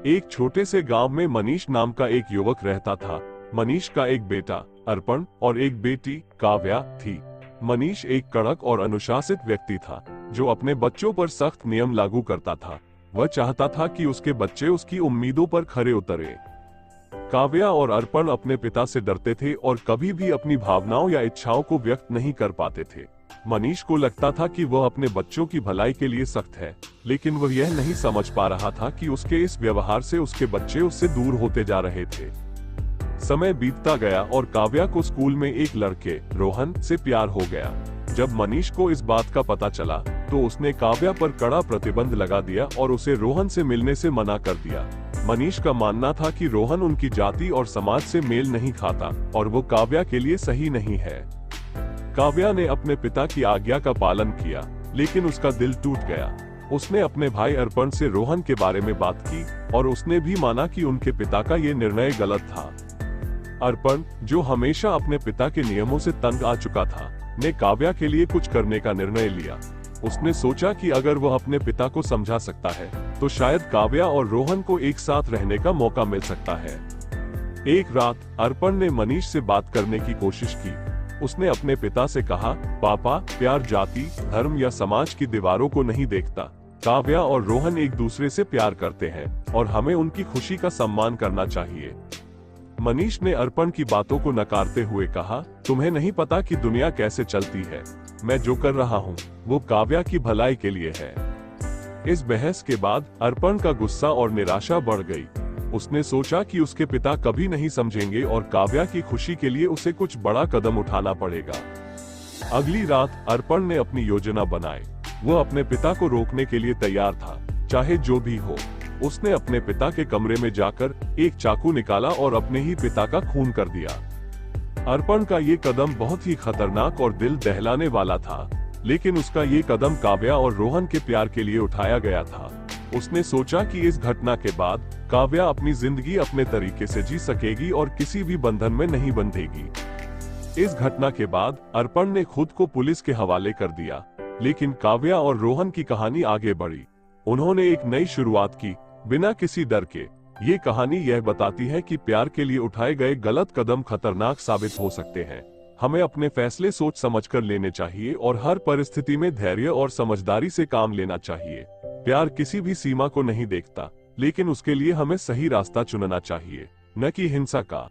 एक छोटे से गांव में मनीष नाम का एक युवक रहता था। मनीष का एक बेटा अर्पण और एक बेटी काव्या थी। मनीष एक कड़क और अनुशासित व्यक्ति था जो अपने बच्चों पर सख्त नियम लागू करता था। वह चाहता था कि उसके बच्चे उसकी उम्मीदों पर खरे उतरे। काव्या और अर्पण अपने पिता से डरते थे और कभी भी अपनी भावनाओं या इच्छाओं को व्यक्त नहीं कर पाते थे। मनीष को लगता था कि वह अपने बच्चों की भलाई के लिए सख्त है, लेकिन वह यह नहीं समझ पा रहा था कि उसके इस व्यवहार से उसके बच्चे उससे दूर होते जा रहे थे। समय बीतता गया और काव्या को स्कूल में एक लड़के रोहन से प्यार हो गया। जब मनीष को इस बात का पता चला तो उसने काव्या पर कड़ा प्रतिबंध लगा दिया और उसे रोहन से मिलने से मना कर दिया। मनीष का मानना था कि रोहन उनकी जाति और समाज से मेल नहीं खाता और वो काव्या के लिए सही नहीं है। काव्या ने अपने पिता की आज्ञा का पालन किया, लेकिन उसका दिल टूट गया। उसने अपने भाई अर्पण से रोहन के बारे में बात की और उसने भी माना कि उनके पिता का ये निर्णय गलत था। अर्पण, जो हमेशा अपने पिता के नियमों से तंग आ चुका था, ने काव्या के लिए कुछ करने का निर्णय लिया। उसने सोचा कि अगर वह अपने पिता को समझा सकता है तो शायद काव्या और रोहन को एक साथ रहने का मौका मिल सकता है। एक रात अर्पण ने मनीष से बात करने की कोशिश की। उसने अपने पिता से कहा, पापा, प्यार जाति, धर्म या समाज की दीवारों को नहीं देखता। काव्या और रोहन एक दूसरे से प्यार करते हैं और हमें उनकी खुशी का सम्मान करना चाहिए। मनीष ने अर्पण की बातों को नकारते हुए कहा, तुम्हें नहीं पता कि दुनिया कैसे चलती है। मैं जो कर रहा हूँ वो काव्या की भलाई के लिए है। इस बहस के बाद अर्पण का गुस्सा और निराशा बढ़ गई। उसने सोचा कि उसके पिता कभी नहीं समझेंगे और काव्या की खुशी के लिए उसे कुछ बड़ा कदम उठाना पड़ेगा। अगली रात अर्पण ने अपनी योजना बनाई। वह अपने पिता को रोकने के लिए तैयार था, चाहे जो भी हो। उसने अपने पिता के कमरे में जाकर एक चाकू निकाला और अपने ही पिता का खून कर दिया। अर्पण का ये कदम बहुत ही खतरनाक और दिल दहलाने वाला था, लेकिन उसका ये कदम काव्या और रोहन के प्यार के लिए उठाया गया था। उसने सोचा कि इस घटना के बाद काव्या अपनी जिंदगी अपने तरीके से जी सकेगी और किसी भी बंधन में नहीं बंधेगी। इस घटना के बाद अर्पण ने खुद को पुलिस के हवाले कर दिया, लेकिन काव्या और रोहन की कहानी आगे बढ़ी। उन्होंने एक नई शुरुआत की, बिना किसी डर के। ये कहानी यह बताती है कि प्यार के लिए उठाए गए गलत कदम खतरनाक साबित हो सकते हैं। हमें अपने फैसले सोच समझकर लेने चाहिए और हर परिस्थिति में धैर्य और समझदारी से काम लेना चाहिए। प्यार किसी भी सीमा को नहीं देखता, लेकिन उसके लिए हमें सही रास्ता चुनना चाहिए, न कि हिंसा का।